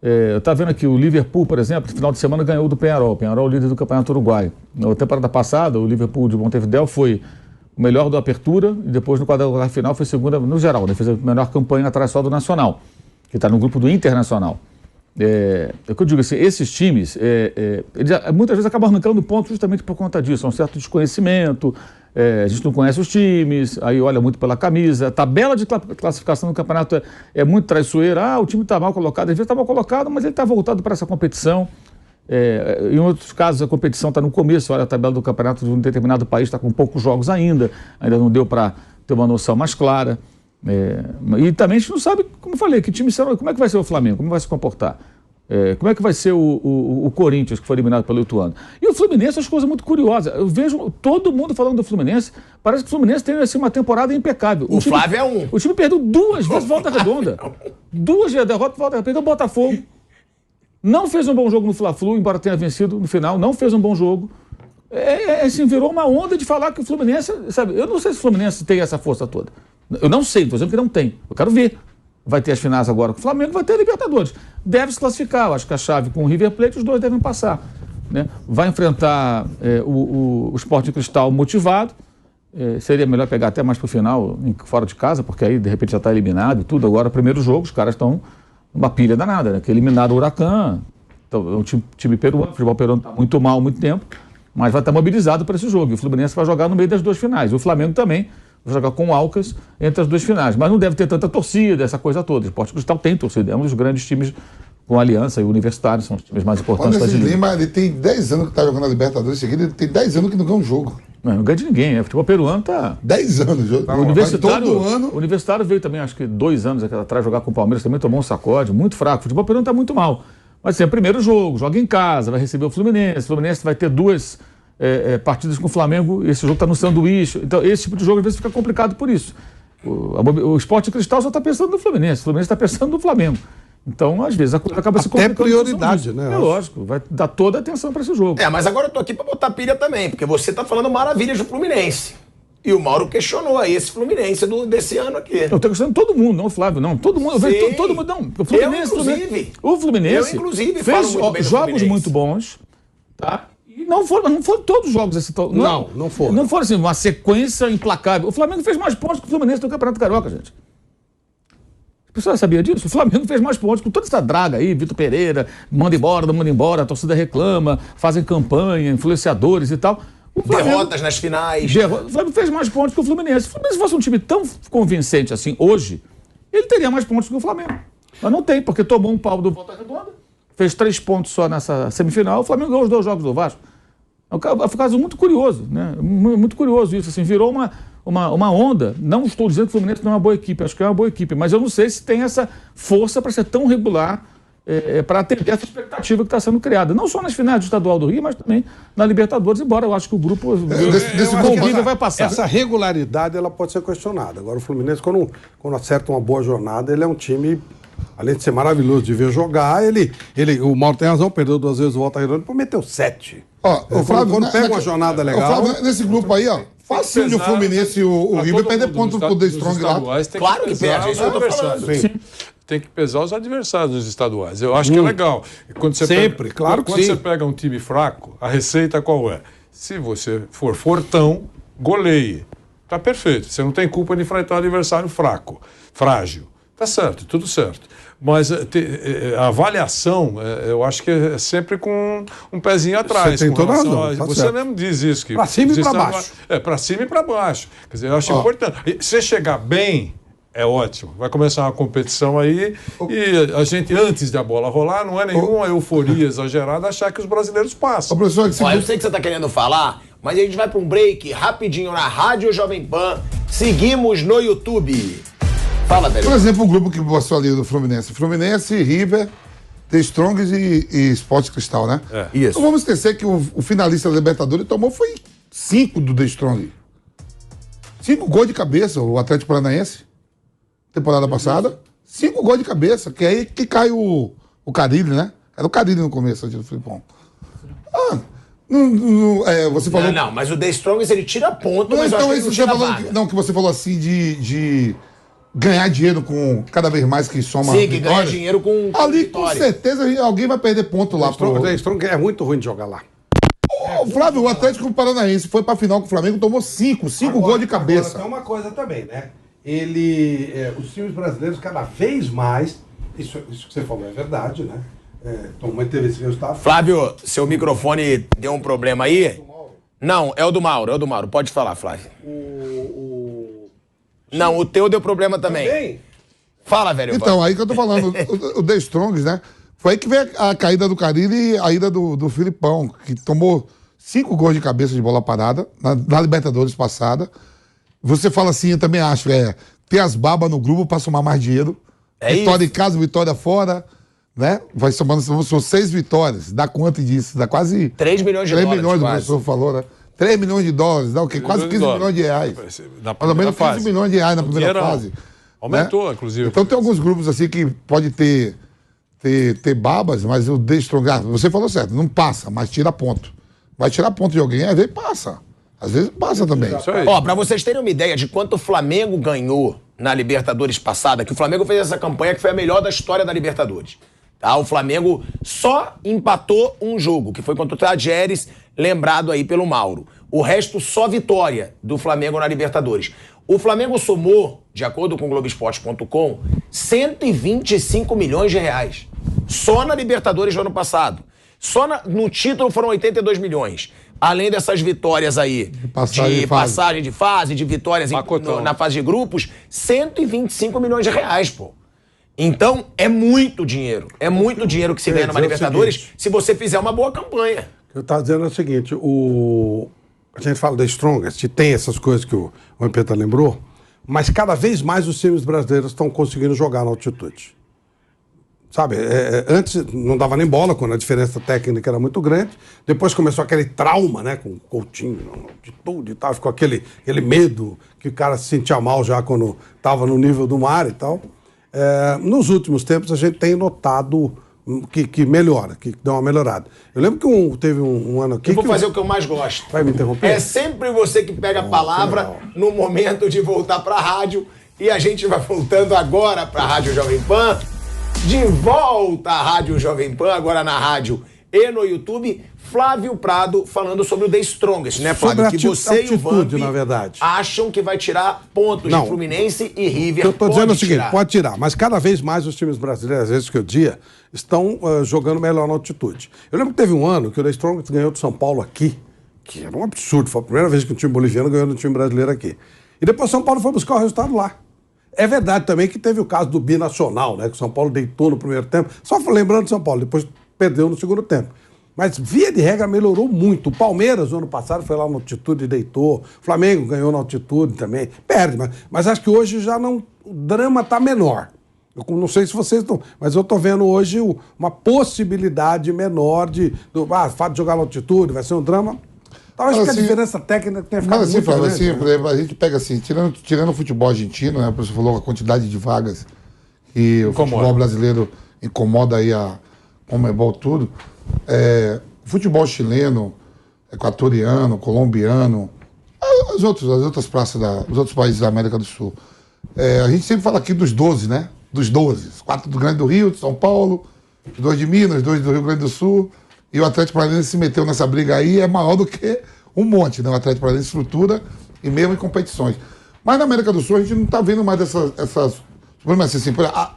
Eu estava vendo aqui o Liverpool, por exemplo, no final de semana ganhou do Peñarol. O Peñarol é o líder do Campeonato Uruguaio. Na temporada passada, o Liverpool de Montevidéu foi o melhor do Apertura e depois no quadrangular final foi segunda no geral, né? Fez a melhor campanha atrás só do Nacional, que está no grupo do Internacional. O que eu digo assim, esses times, eles muitas vezes acabam arrancando pontos justamente por conta disso, um certo desconhecimento, a gente não conhece os times, aí olha muito pela camisa, a tabela de classificação do campeonato é muito traiçoeira, o time está mal colocado, às vezes está mal colocado, mas ele está voltado para essa competição. Em outros casos a competição está no começo, olha a tabela do campeonato de um determinado país está com poucos jogos ainda não deu para ter uma noção mais clara. E também a gente não sabe, como eu falei, que time será, como é que vai ser o Flamengo, como vai se comportar, como é que vai ser o Corinthians, que foi eliminado pelo Ituano. E o Fluminense, as coisas muito curiosas. Eu vejo todo mundo falando do Fluminense, parece que o Fluminense tem assim, uma temporada impecável. O Flávio é um. O time perdeu 2 vezes Volta Redonda. 2 vezes derrota, Volta Redonda, perdeu o Botafogo. Não fez um bom jogo no Fla-Flu, embora tenha vencido no final, não fez um bom jogo. Assim, virou uma onda de falar que o Fluminense, sabe, eu não sei se o Fluminense tem essa força toda. Eu não sei, estou dizendo que não tem. Eu quero ver. Vai ter as finais agora com o Flamengo, vai ter a Libertadores. Deve se classificar, eu acho que a chave com o River Plate, os dois devem passar. Né? Vai enfrentar o Sport Cristal motivado. Seria melhor pegar até mais para o final, fora de casa, porque aí de repente já está eliminado e tudo. Agora, primeiro jogo, os caras estão numa pilha danada, né? Que eliminaram o Huracan. Então, é um time peruano, o futebol peruano está muito mal há muito tempo, mas vai estar mobilizado para esse jogo. E o Fluminense vai jogar no meio das 2 finais. O Flamengo também vai jogar com o Alcas entre as 2 finais. Mas não deve ter tanta torcida, essa coisa toda. O Sport Cristal tem torcida, é um dos grandes times com a Aliança e o Universitário, são os times mais importantes da Liga. Lima, ele tem 10 anos que está jogando a Libertadores seguida, ele tem 10 anos que não ganha um jogo. Não ganha de ninguém, o futebol peruano está... 10 anos. O Universitário veio também, acho que 2 anos atrás, jogar com o Palmeiras, também tomou um sacode, muito fraco. O futebol peruano está muito mal. Mas assim, é o primeiro jogo, joga em casa, vai receber o Fluminense vai ter 2 partidas com o Flamengo, esse jogo está no sanduíche. Então, esse tipo de jogo às vezes fica complicado por isso. O Sport Cristal só está pensando no Fluminense, o Fluminense está pensando no Flamengo. Então, às vezes, a coisa acaba se complicando. Até prioridade, né? É lógico, vai dar toda a atenção para esse jogo. Mas agora eu tô aqui para botar pilha também, porque você tá falando maravilhas do Fluminense. E o Mauro questionou aí esse Fluminense desse ano aqui. Eu tô questionando todo mundo, não o Flávio, não. Todo mundo, eu vejo todo mundo, não. O Fluminense, eu, inclusive, fez jogos muito bons, tá? E não foram todos os jogos assim. Não foram. Não foram assim, uma sequência implacável. O Flamengo fez mais pontos que o Fluminense do Campeonato Carioca, gente. A pessoa sabia disso? O Flamengo fez mais pontos com toda essa draga aí, Vitor Pereira, manda embora, a torcida reclama, fazem campanha, influenciadores e tal. Derrotas nas finais. O Flamengo fez mais pontos que o Fluminense. Se o Fluminense fosse um time tão convincente assim hoje, ele teria mais pontos que o Flamengo. Mas não tem, porque tomou um pau do Volta Redonda, fez 3 pontos só nessa semifinal, o Flamengo ganhou os 2 jogos do Vasco. É um caso muito curioso, né? Muito curioso isso, assim, virou uma onda. Não estou dizendo que o Fluminense não é uma boa equipe, acho que é uma boa equipe, mas eu não sei se tem essa força para ser tão regular, para atender essa expectativa que está sendo criada. Não só nas finais do Estadual do Rio, mas também na Libertadores, embora eu acho que o grupo desse convívio vai passar. Essa regularidade ela pode ser questionada. Agora o Fluminense, quando acerta uma boa jornada, ele é um time, além de ser maravilhoso de ver jogar, o Mauro tem razão, perdeu 2 vezes o Volta Redonda, depois meteu 7. O Flávio, quando pega uma jornada legal... Flávio, nesse grupo aí, fácil de o Fluminense e o River perder ponto pro The Strong lá. Claro que perde, é isso que eu tô falando. Tem que pesar os adversários nos estaduais. Eu acho que é legal. Quando você claro que quando sim. você pega um time fraco, a receita qual é? Se você for fortão, goleie. Tá perfeito. Você não tem culpa de enfrentar um adversário fraco, frágil. Tá certo, tudo certo. Mas a avaliação, eu acho que é sempre com um pezinho atrás. Você tem toda razão. Você mesmo diz isso. Para cima e para baixo. Para cima e para baixo. Quer dizer, eu acho importante. E se chegar bem, é ótimo. Vai começar uma competição aí e a gente, antes da bola rolar, não é nenhuma euforia exagerada achar que os brasileiros passam. Professor, eu sei que você está querendo falar, mas a gente vai para um break rapidinho na Rádio Jovem Pan. Seguimos no YouTube. Fala, velho. Por exemplo, o grupo que passou ali do Fluminense. Fluminense, River, The Strongs e Sport Cristal, né? Isso. Não vamos esquecer que o finalista da Libertadores tomou foi 5 do The Strong. 5 gols de cabeça, o Atlético Paranaense. Temporada passada. 5 gols de cabeça, que é aí que cai o Carille, né? Era o Carille no começo do Filipão. Você falou... Não, mas o The Strongest ele tira ponto, mas então, eu acho que ele não tira vaga. Não, que você falou assim de ganhar dinheiro com cada vez mais que soma Sim, que ganha vitórias, dinheiro com ali com vitória. certeza alguém vai perder ponto lá. O The Strong é muito ruim de jogar lá. Ô, Flávio, o Atlético Paranaense foi pra final com o Flamengo, tomou 5 gols de cabeça. Agora, tem uma coisa também, né? Os times brasileiros cada vez mais, isso que você falou é verdade, né? Teve esse resultado. Flávio, seu microfone deu um problema aí? Não, é o do Mauro, Pode falar, Flávio. Não, o teu deu problema também. Fala, velho. Então, aí que eu tô falando, o The Strongs, né? Foi aí que veio a caída do Carille e a ida do Filipão, que tomou 5 gols de cabeça de bola parada na Libertadores passada. Você fala assim, eu também acho, ter as babas no grupo pra somar mais dinheiro. Vitória em casa, vitória fora, né? Vai somando, são 6 vitórias. Dá quanto disso? Dá quase... 3 milhões de 3 dólares, milhões, o quase. professor falou, né? 3 milhões de dólares, dá o quê? Quase 15 milhões de reais. Na Mais ou menos 15 fase. milhões de reais na primeira Dinheirão. fase. Aumentou, né? inclusive. Então tem alguns grupos assim que pode ter babas, mas o The Strong, você falou certo, não passa, mas tira ponto. Vai tirar ponto de alguém, às vezes passa. Às vezes passa também. Isso aí. Ó, pra vocês terem uma ideia de quanto o Flamengo ganhou na Libertadores passada, que o Flamengo fez essa campanha que foi a melhor da história da Libertadores. Tá? O Flamengo só empatou um jogo, que foi contra o Tajeres, lembrado aí pelo Mauro. O resto só vitória do Flamengo na Libertadores. O Flamengo somou, de acordo com o Globoesporte.com, 125 milhões de reais. Só na Libertadores do ano passado. Só no título foram 82 milhões. Além dessas vitórias aí, de passagem de fase, de vitórias na fase de grupos, 125 milhões de reais, pô. Então, é muito dinheiro. É muito dinheiro que se ganha numa Libertadores se você fizer uma boa campanha. O que eu estava dizendo é o seguinte, a gente fala da Strongest, tem essas coisas que o Empeta lembrou, mas cada vez mais os times brasileiros estão conseguindo jogar na altitude. Sabe, antes não dava nem bola, quando a diferença técnica era muito grande. Depois começou aquele trauma, né, com o Coutinho, de tudo e tal. Ficou aquele medo que o cara se sentia mal já quando estava no nível do mar e tal. Nos últimos tempos a gente tem notado que melhora, que dá uma melhorada. Eu lembro que teve um ano aqui... Eu vou fazer o que eu mais gosto. Vai me interromper? É sempre você que pega a palavra no momento de voltar para a rádio. E a gente vai voltando agora para a Rádio Jovem Pan. De volta à Rádio Jovem Pan, agora na rádio e no YouTube, Flávio Prado falando sobre o The Strongest, né, Flávio? Sobre que você e o Vamp na verdade, acham que vai tirar pontos de Fluminense e River. Eu estou dizendo o seguinte, pode tirar, mas cada vez mais os times brasileiros, às vezes que eu dia, estão jogando melhor na altitude. Eu lembro que teve um ano que o The Strongest ganhou do São Paulo aqui, que era um absurdo, foi a primeira vez que um time boliviano ganhou do time brasileiro aqui. E depois o São Paulo foi buscar o resultado lá. É verdade também que teve o caso do binacional, né? Que o São Paulo deitou no primeiro tempo. Só lembrando do São Paulo, depois perdeu no segundo tempo. Mas, via de regra, melhorou muito. O Palmeiras, no ano passado, foi lá na altitude e deitou. O Flamengo ganhou na altitude também. Perde, mas acho que hoje já não... O drama está menor. Eu não sei se vocês estão... Mas eu estou vendo hoje uma possibilidade menor fato de jogar na altitude, vai ser um drama... Talvez que a diferença técnica tenha ficado muito grande. Assim, por exemplo, a gente pega assim, tirando o futebol argentino, né? Você falou a quantidade de vagas que o futebol brasileiro incomoda aí a Conmebol tudo. O futebol chileno, equatoriano, colombiano, as outras praças, os outros países da América do Sul. A gente sempre fala aqui dos 12, né? Dos 12. Os 4 do Grande do Rio, de São Paulo, os 2 de Minas, os 2 do Rio Grande do Sul. E o Atlético Paranaense se meteu nessa briga aí, é maior do que um monte, né? O Atlético Paranaense estrutura e mesmo em competições. Mas na América do Sul a gente não está vendo mais essas...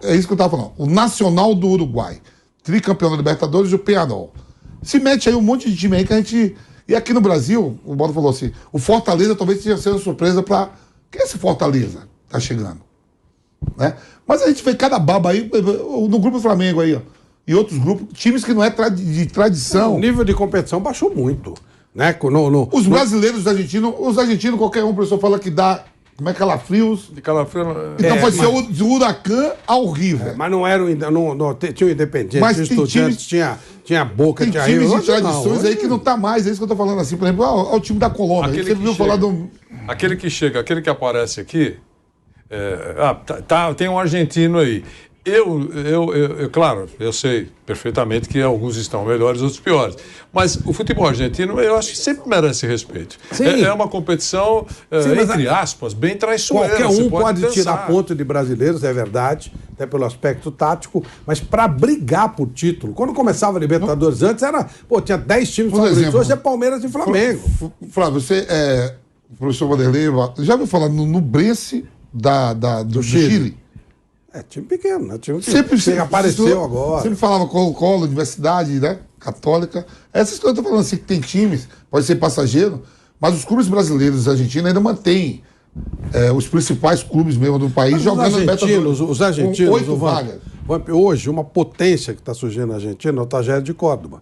É isso que eu estava falando. O Nacional do Uruguai, tricampeão da Libertadores e o Peñarol. Se mete aí um monte de time aí que a gente... E aqui no Brasil, o Bodo falou assim, o Fortaleza talvez tenha sido uma surpresa para... Quem é esse Fortaleza que tá chegando? Né? Mas a gente vê cada baba aí, no grupo do Flamengo aí, ó. E outros grupos, times que não é de tradição. O nível de competição baixou muito. Né? Os brasileiros, os argentinos, qualquer um, o professor fala que dá, como é, calafrios. De calafrio. Então pode ser do Huracan ao River. Mas não era tinha o Independiente, mas tinha Estudiantes, tinha Boca, tinha River. Tem times de River. tradições aí que não tá mais, é isso que eu tô falando assim. Por exemplo, o time da Colômbia. Você viu falar do... Aquele que chega, aquele que aparece aqui, tem um argentino aí. Claro, eu sei perfeitamente que alguns estão melhores, outros piores. Mas o futebol argentino, eu acho que sempre merece respeito. É uma competição, entre aspas, bem traiçoeira. Qualquer um pode tirar ponto de brasileiros, é verdade, até pelo aspecto tático, mas para brigar por título. Quando começava a Libertadores antes, tinha 10 times favoritos, hoje é Palmeiras e Flamengo. Flávio, você o professor Vanderlei, já ouviu falar no Brence do Chile? É, time pequeno, né? Time que apareceu agora. Sempre falava Colo-Colo, Universidade, né? Católica. Essa história eu tô falando assim, que tem times, pode ser passageiro, mas os clubes brasileiros e argentinos ainda mantêm os principais clubes mesmo do país jogando os argentinos, 8 vagas. Hoje, uma potência que está surgindo na Argentina é o Talleres de Córdoba.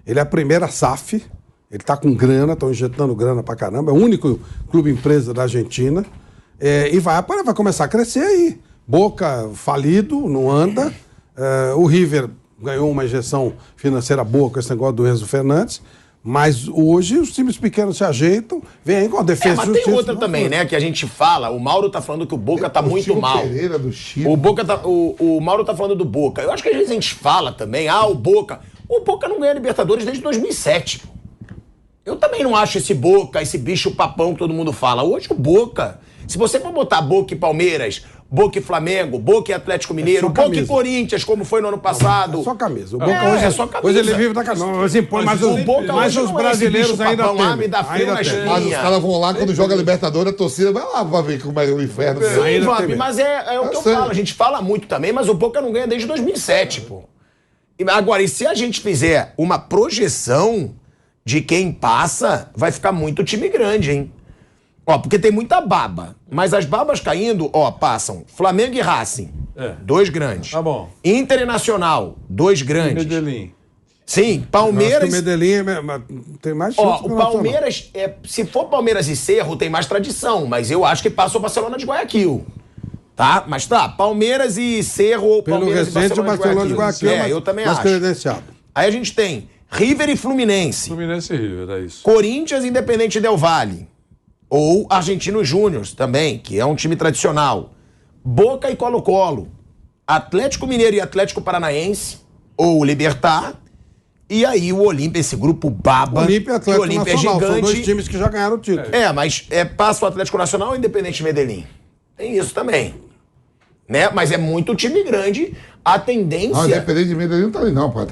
Ele é a primeira SAF, ele está com grana, estão injetando grana pra caramba, é o único clube empresa da Argentina, e vai começar a crescer aí. Boca falido, não anda. O River ganhou uma injeção financeira boa com esse negócio do Enzo Fernandes. Mas hoje os times pequenos se ajeitam, vem aí com a defesa. Mas tem outra também, né? Que a gente fala. O Mauro tá falando que o Boca tá muito mal. Pereira do Chile. O Mauro tá falando do Boca. Eu acho que às vezes a gente fala também, o Boca. O Boca não ganha Libertadores desde 2007. Eu também não acho esse Boca, esse bicho papão que todo mundo fala. Hoje o Boca, se você for botar Boca e Palmeiras, Boca e Flamengo, Boca e Atlético Mineiro, Boca e Corinthians, como foi no ano passado. É só camisa. O Boca hoje é só camisa. Hoje ele vive da camisa. Mas os brasileiros ainda tem. Me dá frio na espinha. Mas os caras vão lá, quando joga Libertadores, a torcida vai lá pra ver como é o inferno. Sim, Vamp, mas é o que eu falo. A gente fala muito também, mas o Boca não ganha desde 2007, pô. Agora, e se a gente fizer uma projeção de quem passa, vai ficar muito time grande, hein? Porque tem muita baba. Mas as babas caindo, passam Flamengo e Racing, 2 grandes. Tá bom. Inter e Nacional, 2 grandes. Medellín. Sim, Palmeiras... O Medellín tem mais chance que o Palmeiras, se for Palmeiras e Cerro, tem mais tradição. Mas eu acho que passa o Barcelona de Guayaquil. Tá? Mas Palmeiras e Cerro ou Palmeiras e Barcelona de Guayaquil. Eu também acho. Credenciado. Aí a gente tem River e Fluminense. Fluminense e River, é isso. Corinthians e Independente Del Valle. Ou Argentinos Júniors também, que é um time tradicional. Boca e Colo-Colo. Atlético Mineiro e Atlético Paranaense. Ou Libertad. E aí o Olímpia, esse grupo baba. Olímpia e Atlético Olímpia Nacional, é gigante. são 2 times que já ganharam o título. Mas passa o Atlético Nacional ou Independente Medellín? Tem isso também. Né? Mas é muito time grande. A tendência... Não, Independente de Medellín não tá ali não, pô. Não,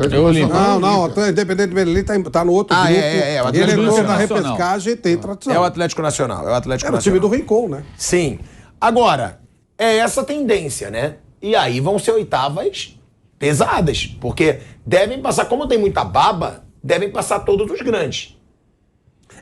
Independente de Medellín tá no outro grupo. O Atlético Ele entrou na Nacional. repescagem e tem tradição. É o Atlético Nacional. Era o time do Rincon, né? Sim. Agora, é essa tendência, né? E aí vão ser oitavas pesadas. Porque devem passar, como tem muita baba, devem passar todos os grandes.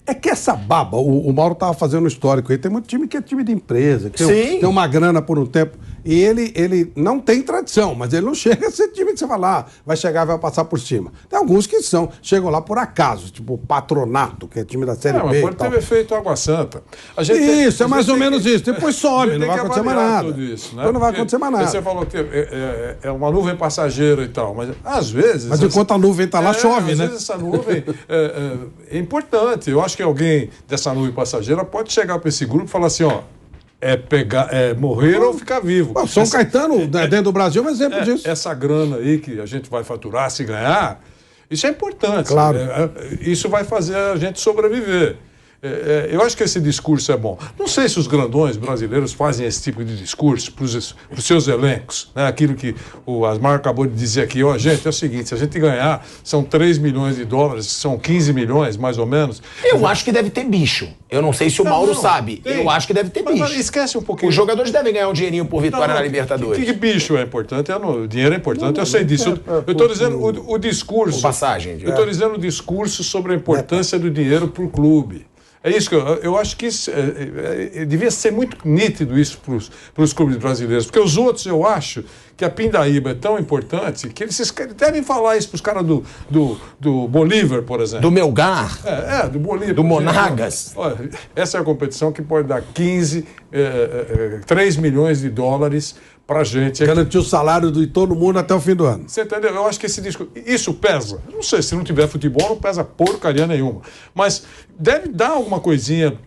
É que essa baba, o Mauro tava fazendo um histórico aí, tem muito time que é time de empresa, que tem uma grana por um tempo. E ele não tem tradição, mas ele não chega a ser time que você vai lá, vai chegar e vai passar por cima. Tem alguns que chegam lá por acaso, tipo o Patronato, que é time da Série B. Mas pode ter efeito Água Santa. Isso, é mais ou menos isso. Depois some, não vai acontecer mais nada. Isso, né? Então não vai acontecer mais nada. Você falou que é uma nuvem passageira e tal, mas às vezes... Mas enquanto a nuvem está lá, chove, né? Às vezes essa nuvem é importante. Eu acho que alguém dessa nuvem passageira pode chegar para esse grupo e falar assim, morrer ou ficar vivo. São Caetano, dentro do Brasil, é um exemplo disso. Essa grana aí que a gente vai faturar se ganhar, isso é importante. Claro. Isso vai fazer a gente sobreviver. Eu acho que esse discurso é bom. Não sei se os grandões brasileiros fazem esse tipo de discurso para os seus elencos, né? Aquilo que o Asmar acabou de dizer aqui, gente, é o seguinte, se a gente ganhar, são 3 milhões de dólares, são 15 milhões, mais ou menos. Eu acho que deve ter bicho. Eu não sei se o Mauro sabe. Tem. Eu acho que deve ter bicho. Mas esquece um pouquinho. Os jogadores devem ganhar um dinheirinho por vitória na Libertadores. Que bicho é importante? O dinheiro é importante, eu sei disso. Eu estou dizendo o discurso. Passagem. Eu estou dizendo o discurso sobre a importância do dinheiro para o clube. É isso que eu acho que isso, devia ser muito nítido isso para os clubes brasileiros, porque os outros eu acho que a pindaíba é tão importante que eles devem falar isso para os caras do Bolívar, por exemplo. Do Melgar. Do Bolívar. Do Monagas. Olha, essa é a competição que pode dar 3 milhões de dólares pra gente. Garantir o salário de todo mundo até o fim do ano. Você entendeu? Eu acho que isso pesa. Não sei, se não tiver futebol, não pesa porcaria nenhuma. Mas deve dar alguma coisinha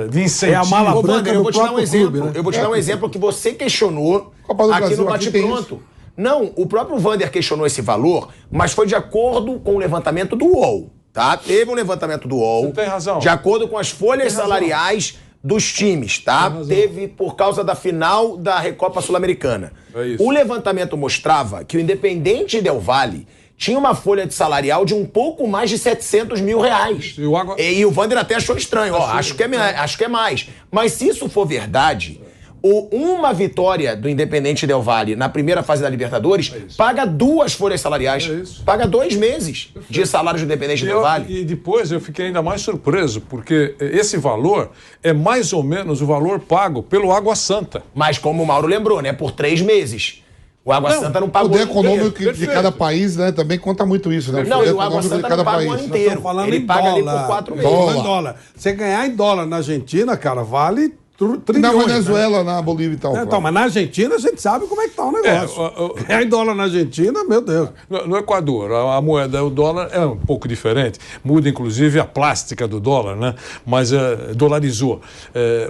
de incentivo. É a mala branca eu do vou te dar um próprio exemplo. clube, né? Eu vou te dar um exemplo que você questionou Copa do aqui Brasil, no aqui tem bate-pronto. Não, o próprio Vander questionou esse valor, mas foi de acordo com o levantamento do UOL, tá? Teve um levantamento do UOL. Você tem razão. De acordo com as folhas salariais dos times, tá? Teve por causa da final da Recopa Sul-Americana. É isso. O levantamento mostrava que o Independente Del Valle tinha uma folha de salarial de um pouco mais de 700 mil reais. E o Vander até achou estranho. Ó, acho que é mais. Mas se isso for verdade, uma vitória do Independente Del Valle na primeira fase da Libertadores paga 2 folhas salariais. Paga 2 meses de salário do Independente Del Valle. E depois eu fiquei ainda mais surpreso, porque esse valor é mais ou menos o valor pago pelo Água Santa. Mas como o Mauro lembrou, né? Por 3 meses. O Água Santa não pagou O poder econômico de Perfeito. cada país, né? Também conta muito isso, né? Não, poder e o Água econômico de Santa cada não paga o país. ano inteiro. Estamos falando Ele em paga ali dólar. por 4 meses. Falando em dólar. Você ganhar em dólar na Argentina, cara, vale E na trilhões. Venezuela, na Bolívia e tal. Então, mas na Argentina a gente sabe como é que tá o negócio. Ganhar em dólar na Argentina, meu Deus. No Equador, a moeda, o dólar é um pouco diferente. Muda, inclusive, a plástica do dólar, né? Mas dolarizou.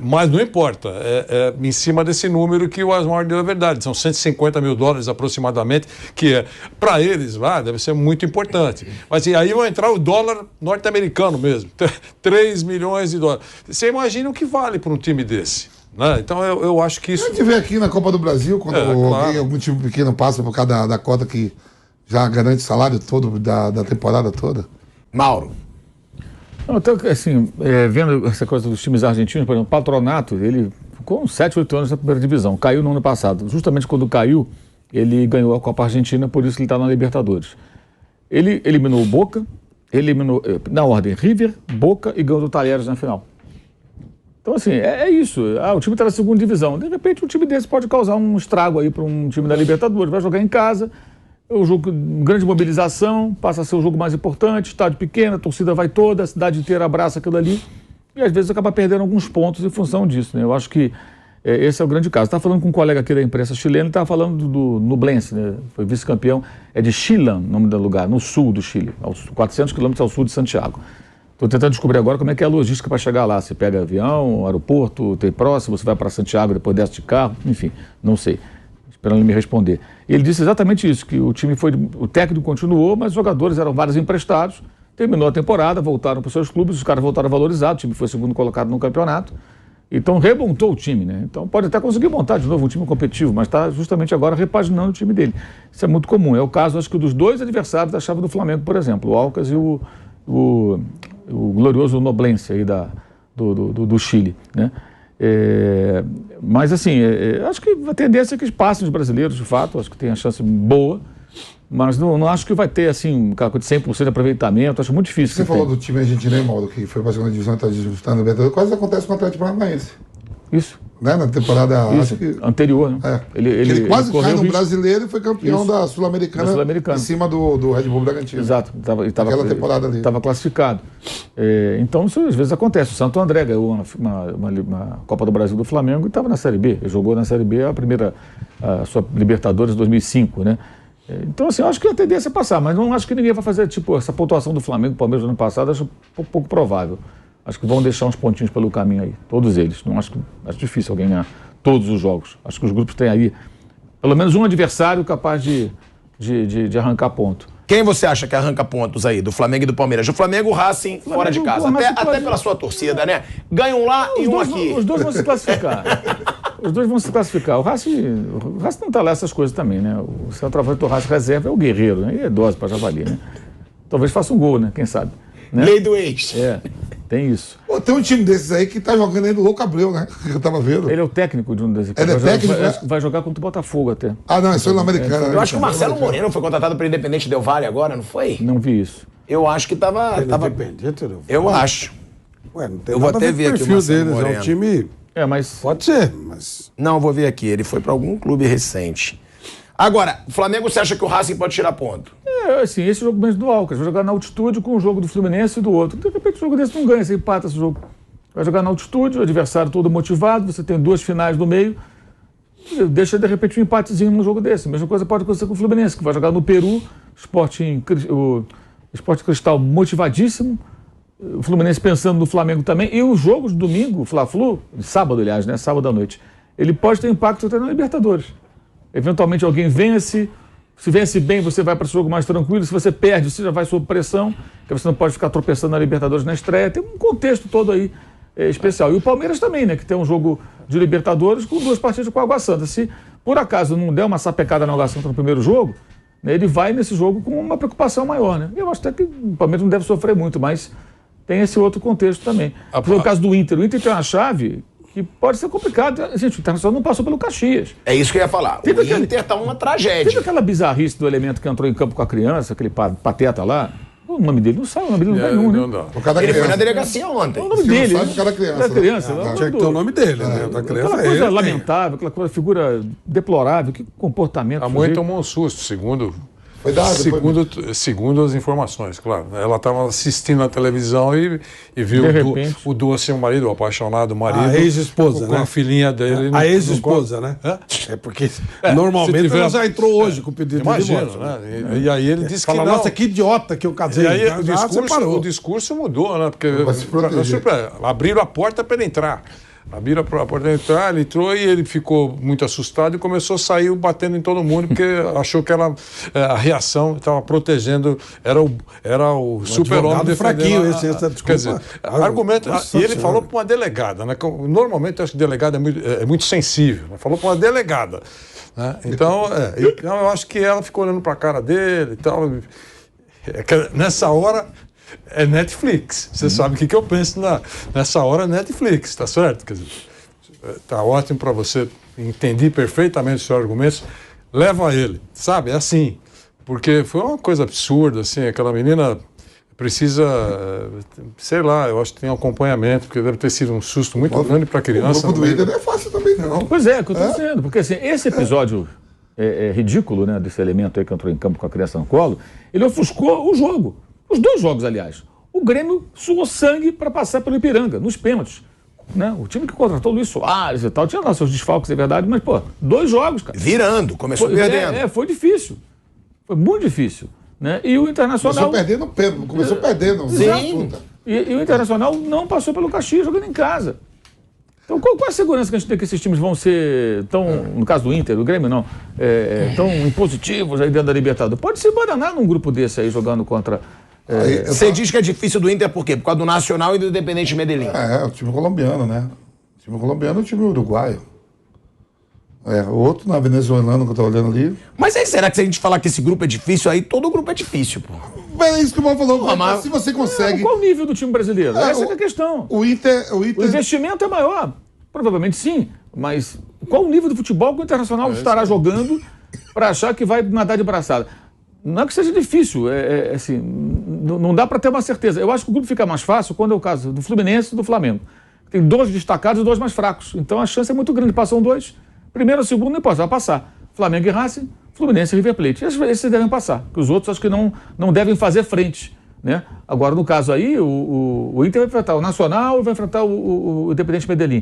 Mas não importa. Em cima desse número que o Asmar deu a verdade. São 150 mil dólares aproximadamente, que para eles lá deve ser muito importante. Mas aí vai entrar o dólar norte-americano mesmo. 3 milhões de dólares. Você imagina o que vale para um time desse? Né? Então eu acho que isso. A gente vê aqui na Copa do Brasil, quando algum time pequeno passa por causa da cota que já garante o salário todo da temporada toda. Mauro. Não, então, assim, vendo essa coisa dos times argentinos, por exemplo, o Patronato, ele ficou uns 7, 8 anos na primeira divisão. Caiu no ano passado. Justamente quando caiu, ele ganhou a Copa Argentina, por isso ele está na Libertadores. Ele eliminou o Boca, eliminou, na ordem, River, Boca e ganhou do Talheres na final. Então, assim, é isso. O time está na segunda divisão. De repente, um time desse pode causar um estrago aí para um time da Libertadores. Vai jogar em casa, o jogo, grande mobilização, passa a ser o jogo mais importante, estádio pequeno, a torcida vai toda, a cidade inteira abraça aquilo ali. E às vezes acaba perdendo alguns pontos em função disso, né? Eu acho que esse é o grande caso. Estava falando com um colega aqui da imprensa chilena, ele estava falando do Nublense, né? Foi vice-campeão, é de Chillán, nome do lugar, no sul do Chile, aos 400 quilômetros ao sul de Santiago. Estou tentando descobrir agora como é que é a logística para chegar lá. Você pega avião, aeroporto, tem próximo, você vai para Santiago, depois desce de carro, enfim, não sei. Esperando ele me responder. Ele disse exatamente isso, que o técnico continuou, mas os jogadores eram vários emprestados, terminou a temporada, voltaram para os seus clubes, os caras voltaram valorizados, o time foi segundo colocado no campeonato, então remontou o time, né? Então pode até conseguir montar de novo um time competitivo, mas está justamente agora repaginando o time dele. Isso é muito comum. É o caso, acho que, dos 2 adversários da chave do Flamengo, por exemplo, o Alcas e o glorioso Nublense aí do Chile, né? Mas assim, acho que a tendência é que passem os brasileiros, de fato, acho que tem a chance boa, mas não acho que vai ter assim, aquela coisa de 100% de aproveitamento, acho muito difícil. Você falou do time argentino, né, Mauro, que foi para a segunda divisão e está disputando o Libertadores, quase acontece com o Atlético Paranaense. Isso. Né? Na temporada acho que anterior, né? Ele quase cai no brasileiro e foi campeão da Sul-Americana em cima do Red Bull Bragantino. Exato, aquela temporada ali. Estava classificado. Então isso às vezes acontece. O Santo André ganhou uma Copa do Brasil do Flamengo e estava na Série B. Ele jogou na Série B a sua Libertadores 2005, né? Então, assim, eu acho que a tendência é passar, mas não acho que ninguém vai fazer, tipo, essa pontuação do Flamengo, Palmeiras do ano passado, acho pouco provável. Acho que vão deixar uns pontinhos pelo caminho aí, todos eles. Não acho difícil alguém ganhar todos os jogos. Acho que os grupos têm aí pelo menos um adversário capaz de arrancar ponto. Quem você acha que arranca pontos aí, do Flamengo e do Palmeiras? O Flamengo e o Racing fora de casa. Até pela sua torcida, né? Ganha um lá e um aqui. Os dois vão se classificar. Os dois vão se classificar. O Racing não está lá essas coisas também, né? O centroavante do Racing reserva é o Guerreiro, né? E é dose para javali, né? Talvez faça um gol, né? Quem sabe? Né? Lei do ex. Tem isso. Pô, tem um time desses aí que tá jogando aí no Louco Abreu, né? Que eu tava vendo. Ele é o técnico de um das equipes. Ele é técnico? Vai jogar contra o Botafogo até. Não, é sul-americana. Eu acho que o Marcelo Moreno foi contratado para o Independente Del Valle agora, não foi? Não vi isso. Eu acho que tava... Independente Del Valle. Eu acho. Ué, não tem Eu vou nada a até ver ver com o aqui o perfil Marcelo deles. É Moreno. um time... Mas... Pode ser, mas... Não, eu vou ver aqui. Ele foi para algum clube recente. Agora, o Flamengo, você acha que o Racing pode tirar ponto? Assim, esse jogo mesmo do Alcas. Vai jogar na altitude com o jogo do Fluminense e do outro. De repente o jogo desse não ganha, você empata esse jogo. Vai jogar na altitude, o adversário todo motivado, você tem 2 finais no meio, deixa de repente um empatezinho num jogo desse. A mesma coisa pode acontecer com o Fluminense, que vai jogar no Peru, o Sport Cristal motivadíssimo, o Fluminense pensando no Flamengo também, e os jogos de domingo, Fla-Flu, de sábado aliás, né, sábado à noite, ele pode ter impacto até na Libertadores. Eventualmente alguém vence. Se vence bem, você vai para esse jogo mais tranquilo. Se você perde, você já vai sob pressão, porque você não pode ficar tropeçando na Libertadores na estreia. Tem um contexto todo aí especial. E o Palmeiras também, né? Que tem um jogo de Libertadores com 2 partidas com a Água Santa. Se por acaso não der uma sapecada na Água Santa no primeiro jogo, né, ele vai nesse jogo com uma preocupação maior, né? Eu acho até que o Palmeiras não deve sofrer muito, mas tem esse outro contexto também. Foi o caso do Inter. O Inter tem uma chave que pode ser complicado. Gente, o Internacional não passou pelo Caxias. É isso que eu ia falar. O Inter tá uma tragédia. Teve aquela bizarrice do elemento que entrou em campo com a criança, aquele pateta lá. O nome dele não sabe, o nome dele não tem nenhum, né? Ele foi na delegacia ontem. O nome dele. Não sabe cada criança. Da criança. Né? Tinha que ter o nome dele, né? Da criança. Aquela coisa lamentável, aquela coisa, figura deplorável, que comportamento. A mãe tomou um susto, segundo as informações, claro. Ela estava assistindo a televisão e viu o doce, o marido, o apaixonado marido. A ex-esposa, com a filhinha dele. A ex-esposa, né? É porque normalmente ela já entrou hoje com o pedido de divórcio. Né? E aí ele disse que não. Nossa, que idiota que eu casei. E aí o discurso mudou, né? Porque abriram a porta para ele entrar. Abriram a porta para entrar, ele entrou e ele ficou muito assustado e começou a sair batendo em todo mundo, porque achou que a reação estava protegendo, era o super-homem defendendo. Fraquinho essa desculpa. Quer dizer, argumento. E ele falou para uma delegada, né? Normalmente eu acho que delegada é muito sensível, né? Falou para uma delegada. Né? Então, eu acho que ela ficou olhando para a cara dele e tal. Nessa hora. É Netflix. Você sabe o que eu penso nessa hora, Netflix, tá certo? Quer dizer, tá ótimo para você, entendi perfeitamente os seus argumentos, leva ele, sabe? É assim, porque foi uma coisa absurda, assim, aquela menina precisa, sei lá, eu acho que tem um acompanhamento, porque deve ter sido um susto muito grande para a criança. O grupo do Inter não é fácil também, não. Pois é, que eu estou dizendo, porque assim, esse episódio ridículo, né, desse elemento aí que entrou em campo com a criança no colo, ele ofuscou o jogo. Os 2 jogos, aliás. O Grêmio suou sangue para passar pelo Ipiranga, nos pênaltis. Né? O time que contratou o Luiz Soares e tal, tinha lá seus desfalques, é verdade, mas, 2 jogos, cara. Virando, começou perdendo. Foi difícil. Foi muito difícil. Né? E o Internacional... Começou perdendo. Sim. E o Internacional não passou pelo Caxias jogando em casa. Então, qual a segurança que a gente tem que esses times vão ser tão, no caso do Inter, do Grêmio não, tão impositivos aí dentro da Libertadores? Pode se bananar num grupo desse aí, jogando contra... Você diz que é difícil do Inter por quê? Por causa do Nacional e do Independente Medellín. O time colombiano, né? O time colombiano é o time uruguaio. O outro na venezuelano que eu tô olhando ali. Mas aí será que se a gente falar que esse grupo é difícil, aí todo grupo é difícil, pô? É isso que o Mal falou. Mas se você consegue... Qual o nível do time brasileiro? Essa é a questão. O investimento é maior. Provavelmente sim. Mas qual o nível do futebol que o Internacional estará jogando para achar que vai nadar de braçada? Não é que seja difícil, assim, não dá para ter uma certeza. Eu acho que o grupo fica mais fácil quando é o caso do Fluminense e do Flamengo. Tem 2 destacados e 2 mais fracos. Então a chance é muito grande. Passam 2, primeiro ou segundo, não importa, vai passar. Flamengo e Racing, Fluminense e River Plate. Esses devem passar, porque os outros acho que não devem fazer frente. Né? Agora, no caso aí, o Inter vai enfrentar o Nacional e vai enfrentar o Independente Medellín.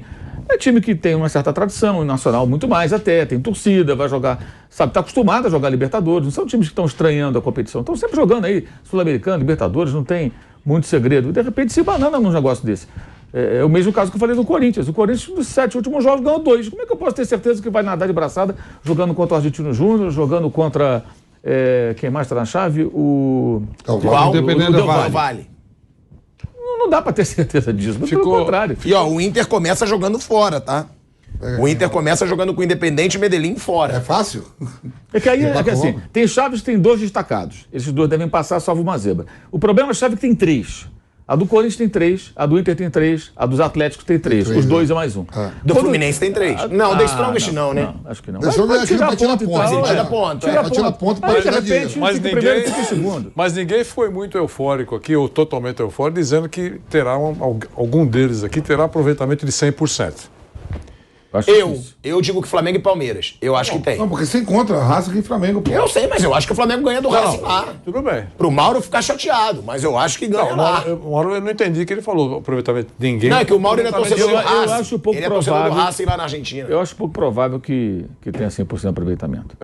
É time que tem uma certa tradição, o Nacional muito mais até, tem torcida, vai jogar, sabe, está acostumado a jogar Libertadores, não são times que estão estranhando a competição, estão sempre jogando aí, Sul-Americano, Libertadores, não tem muito segredo. E de repente se banana num negócio desse. É o mesmo caso que eu falei do Corinthians. O Corinthians, nos 7 últimos jogos, ganhou 2. Como é que eu posso ter certeza que vai nadar de braçada jogando contra o Argentino Júnior, jogando contra... quem mais está na chave? O Del Valle. Não dá para ter certeza disso, mas pelo contrário. E o Inter começa jogando fora, tá? O Inter começa jogando com o Independente Medellín fora. É fácil? É que aí assim, tem chaves que tem 2 destacados. Esses 2 devem passar, salvo uma zebra. O problema é a chave que tem 3. A do Corinthians tem 3, a do Inter tem 3, a dos Atléticos tem 3. Os 2 é mais um. Do Fluminense tem 3. Não, da Strongest não, né? Não, acho que não. Tira ponto. Tira ponto para de repente, mas ninguém foi muito eufórico aqui, ou totalmente eufórico, dizendo que terá algum deles aqui terá aproveitamento de 100%. Eu digo que Flamengo e Palmeiras. Eu acho que tem. Não, porque você encontra Racing e Flamengo. Pô. Eu sei, mas eu acho que o Flamengo ganha do Racing lá. Tudo bem. Pro Mauro ficar chateado, mas eu acho que ganha lá. O Mauro, eu não entendi que ele falou aproveitamento de ninguém. Não, é que o Mauro ele é torcedor do Racing. Eu acho pouco provável. Ele é torcedor do Racing lá na Argentina. Eu acho pouco provável que tenha 100% de aproveitamento.